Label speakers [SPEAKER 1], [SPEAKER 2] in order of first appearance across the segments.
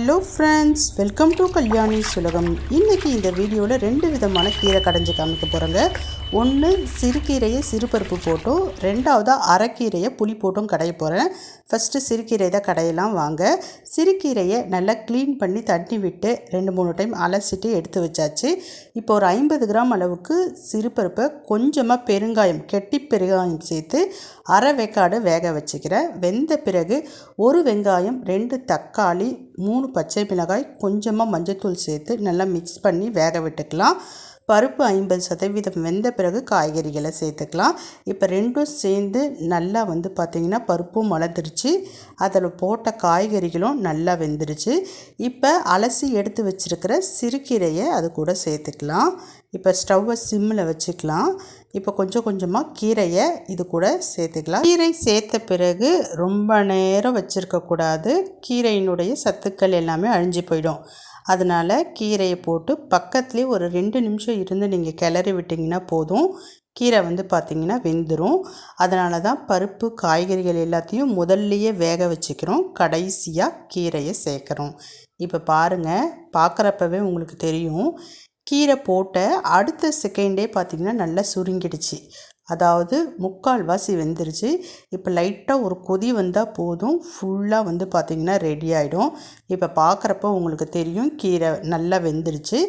[SPEAKER 1] Hello friends, welcome to Kalyani சுலகம். இன்றைக்கி இந்த வீடியோவில் 2 விதமான கீரை கடைஞ்சி காமிக்க போகிறேங்க. ஒன்று சிறுகீரையை சிறுபருப்பு போட்டும், ரெண்டாவது அரைக்கீரையை புளி போட்டும் கடைய போகிறேன். ஃபஸ்ட்டு சிறுகீரை தான் கடையெல்லாம் வாங்க. சிறுகீரையை நல்லா க்ளீன் பண்ணி தண்ணி விட்டு 2-3 டைம் அலசிட்டு எடுத்து வச்சாச்சு. இப்போ ஒரு 50 கிராம் அளவுக்கு சிறுபருப்பை கொஞ்சமாக பெருங்காயம், கெட்டி பெருங்காயம் சேர்த்து அரை வேக்காடு வேக வச்சுக்கிறேன். வெந்த பிறகு 1 வெங்காயம், 2 தக்காளி, 3 பச்சை மிளகாய், கொஞ்சமாக மஞ்சள்தூள் சேர்த்து நல்லா மிக்ஸ் பண்ணி வேக விட்டுக்கலாம். பருப்பு 50% வெந்த பிறகு காய்கறிகளை சேர்த்துக்கலாம். இப்போ ரெண்டும் சேர்ந்து நல்லா பார்த்திங்கன்னா பருப்பும் மலர்ந்துருச்சு, அதில் போட்ட காய்கறிகளும் நல்லா வெந்துருச்சு. இப்போ அலசி எடுத்து வச்சுருக்கிற சிறுகீரையை அது கூட சேர்த்துக்கலாம். இப்போ ஸ்டவ்வை சிம்மில் வச்சுக்கலாம். இப்போ கொஞ்சம் கொஞ்சமாக கீரையை இது கூட சேர்த்துக்கலாம். கீரை சேர்த்த பிறகு ரொம்ப நேரம் வச்சுருக்கக்கூடாது, கீரையினுடைய சத்துக்கள் எல்லாமே அழிஞ்சு போயிடும். அதனால் கீரையை போட்டு பக்கத்துலேயே ஒரு 2 நிமிஷம் இருந்து நீங்கள் கிளறி விட்டிங்கன்னா போதும். கீரை பார்த்திங்கன்னா வெந்துடும். அதனால தான் பருப்பு காய்கறிகள் எல்லாத்தையும் முதல்லையே வேக வச்சுக்கிறோம், கடைசியாக கீரையை சேர்க்குறோம். இப்போ பாருங்கள், பார்க்குறப்பவே உங்களுக்கு தெரியும், கீரை போட்ட அடுத்த செகண்டே பார்த்திங்கன்னா நல்லா சுருங்கிடுச்சு. அதாவது 3/4 வெந்துருச்சு. இப்போ லைட்டாக ஒரு கொதி வந்தால் போதும், ஃபுல்லாக பார்த்திங்கன்னா ரெடி ஆகிடும். இப்போ பார்க்குறப்போ உங்களுக்கு தெரியும் கீரை நல்லா வெந்துருச்சு.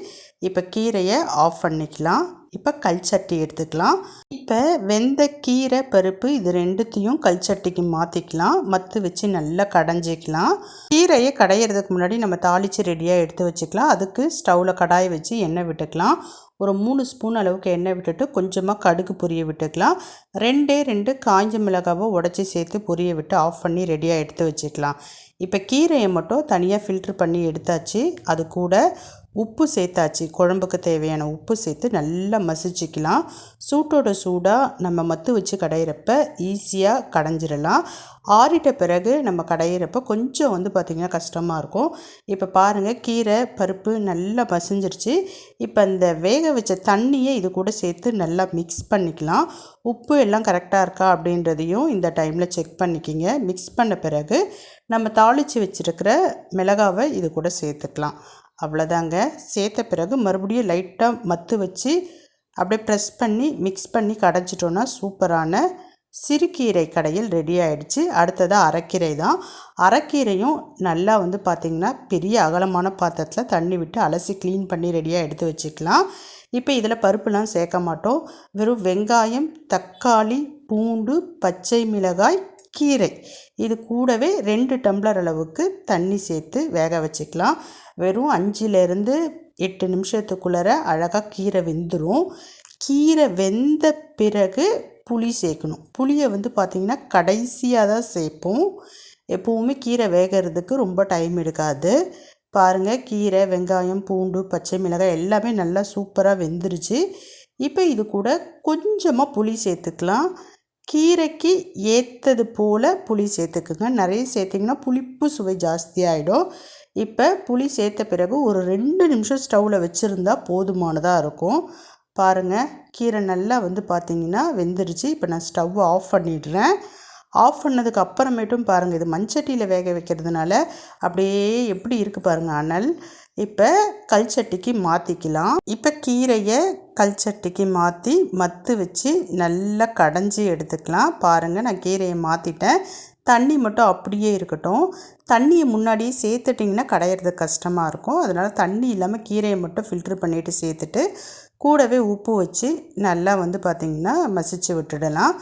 [SPEAKER 1] இப்போ கீரையை ஆஃப் பண்ணிக்கலாம். இப்போ கல்சட்டி எடுத்துக்கலாம். இப்போ வெந்த கீரை பருப்பு இது ரெண்டுத்தையும் கல்சட்டிக்கு மாற்றிக்கலாம். மத்து வச்சு நல்லா கடைஞ்சிக்கலாம். கீரையை கடையிறதுக்கு முன்னாடி நம்ம தாளித்து ரெடியாக எடுத்து வச்சுக்கலாம். அதுக்கு ஸ்டவ்வில் கடாயை வச்சு எண்ணெய் விட்டுக்கலாம். ஒரு 3 ஸ்பூன் அளவுக்கு எண்ணெய் விட்டுட்டு கொஞ்சமாக கடுகு பொரிய விட்டுக்கலாம். 2 காய்ஞ்ச மிளகாவை உடச்சி சேர்த்து பொரிய விட்டு ஆஃப் பண்ணி ரெடியாக எடுத்து வச்சுக்கலாம். இப்போ கீரையை மட்டும் தனியாக ஃபில்ட்ரு பண்ணி எடுத்தாச்சு. அது கூட உப்பு சேர்த்தாச்சு. குழம்புக்கு தேவையான உப்பு சேர்த்து நல்லா மசிச்சிக்கலாம். சூட்டோட சூடாக நம்ம மத்து வச்சு கடையிறப்ப ஈஸியாக கடைஞ்சிடலாம். ஆறிட்ட பிறகு நம்ம கடையிறப்ப கொஞ்சம் பார்த்திங்கன்னா கஷ்டமாக இருக்கும். இப்போ பாருங்கள், கீரை பருப்பு நல்லா மசிஞ்சிருச்சு. இப்போ அந்த வேக வச்ச தண்ணியை இது கூட சேர்த்து நல்லா மிக்ஸ் பண்ணிக்கலாம். உப்பு எல்லாம் கரெக்டாக இருக்கா அப்படின்றதையும் இந்த டைமில் செக் பண்ணிக்கிங்க. மிக்ஸ் பண்ண பிறகு நம்ம தாளித்து வச்சுருக்கிற மிளகாவை இது கூட சேர்த்துக்கலாம். அவ்வளோதாங்க. சேர்த்த பிறகு மறுபடியும் லைட்டாக மத்து வச்சு அப்படியே ப்ரெஸ் பண்ணி மிக்ஸ் பண்ணி கடைஞ்சிட்டோன்னா சூப்பரான சிறுகீரை கடையில் ரெடி ஆகிடுச்சு. அடுத்ததாக அரைக்கீரை தான். அரைக்கீரையும் நல்லா பார்த்திங்கன்னா பெரிய அகலமான பாத்திரத்தில் தண்ணி விட்டு அலசி க்ளீன் பண்ணி ரெடியாக எடுத்து வச்சுக்கலாம். இப்போ இதில் பருப்புலாம் சேர்க்க மாட்டோம். வெறும் வெங்காயம், தக்காளி, பூண்டு, பச்சை மிளகாய், கீரை, இது கூடவே 2 டம்ளர் அளவுக்கு தண்ணி சேர்த்து வேக வச்சுக்கலாம். வெறும் 5-8 நிமிஷத்துக்குள்ளே அழகாக கீரை வெந்துடும். கீரை வெந்த பிறகு புளி சேர்க்கணும். புளியை பார்த்திங்கன்னா கடைசியாக தான் சேர்ப்போம். எப்போவுமே கீரை வேகிறதுக்கு ரொம்ப டைம் எடுக்காது. பாருங்கள், கீரை, வெங்காயம், பூண்டு, பச்சை மிளகாய் எல்லாமே நல்லா சூப்பராக வெந்துருச்சு. இப்போ இது கூட கொஞ்சமாக புளி சேர்த்துக்கலாம். கீரைக்கு ஏற்றது போல் புளி சேர்த்துக்குங்க. நிறைய சேர்த்திங்கன்னா புளிப்பு சுவை ஜாஸ்தியாகிடும். இப்போ புளி சேர்த்த பிறகு ஒரு 2 நிமிஷம் ஸ்டவ்வில் வச்சுருந்தா போதுமானதாக இருக்கும். பாருங்கள், கீரை நல்லா பார்த்திங்கன்னா வெந்துருச்சு. இப்போ நான் ஸ்டவ் ஆஃப் பண்ணிடுறேன். ஆஃப் பண்ணதுக்கு அப்புறமேட்டும் பாருங்கள், இது மண்சட்டியில் வேக வைக்கிறதுனால அப்படியே எப்படி இருக்குது பாருங்கள் அனல். இப்போ கல்சட்டிக்கு மாற்றிக்கலாம். இப்போ கீரையை கல்சட்டிக்கு மாற்றி மத்து வச்சு நல்லா கடைஞ்சி எடுத்துக்கலாம். பாருங்கள், நான் கீரையை மாற்றிட்டேன். தண்ணி மட்டும் அப்படியே இருக்கட்டும். தண்ணியை முன்னாடியே சேர்த்துட்டிங்கன்னா கடையிறதுக்கு கஷ்டமாக இருக்கும். அதனால் தண்ணி இல்லாமல் கீரையை மட்டும் ஃபில்ட்ரு பண்ணிவிட்டு சேர்த்துட்டு கூடவே உப்பு வச்சு நல்லா பார்த்திங்கன்னா மசிச்சு விட்டுடலாம்.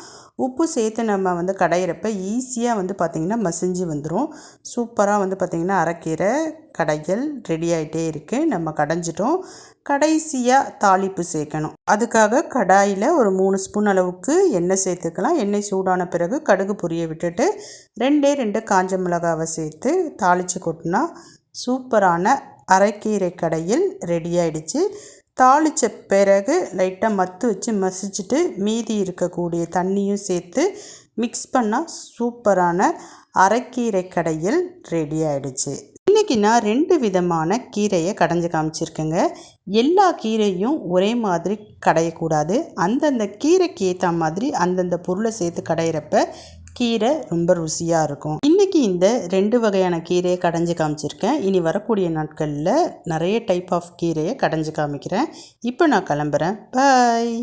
[SPEAKER 1] உப்பு சேர்த்து நம்ம கடையிறப்ப ஈஸியாக பார்த்திங்கன்னா மசிஞ்சு வந்துடும். சூப்பராக பார்த்திங்கன்னா அரைக்கீரை கடைகள் ரெடி ஆகிட்டே இருக்குது. நம்ம கடைஞ்சிட்டோம். கடைசியாக தாளிப்பு சேர்க்கணும். அதுக்காக கடாயில் ஒரு 3 ஸ்பூன் அளவுக்கு எண்ணெய் சேர்த்துக்கலாம். எண்ணெய் சூடான பிறகு கடுகு பொரிய விட்டுட்டு 2 காஞ்ச மிளகாவை சேர்த்து தாளித்து கொட்டினா சூப்பரான அரைக்கீரை கடையில் ரெடி ஆகிடுச்சு. தாளித்த பிறகு லைட்டாக மத்து வச்சு மசிச்சுட்டு மீதி இருக்கக்கூடிய தண்ணியும் சேர்த்து மிக்ஸ் பண்ணால் சூப்பரான அரைக்கீரை கடையில் ரெடி ஆகிடுச்சு. இன்றைக்கி நான் 2 விதமான கீரையை கடைஞ்சி காமிச்சிருக்கேங்க. எல்லா கீரையும் ஒரே மாதிரி கடையக்கூடாது. அந்தந்த கீரைக்கு ஏற்ற மாதிரி அந்தந்த பொருளை சேர்த்து கடையிறப்ப கீரை ரொம்ப ருசியாக இருக்கும். இன்றைக்கி இந்த 2 வகையான கீரையை கடைஞ்சி காமிச்சிருக்கேன். இனி வரக்கூடிய நாட்களில் நிறைய டைப் ஆஃப் கீரையை கடைஞ்சி காமிக்கிறேன். இப்போ நான் கிளம்புறேன். பாய்.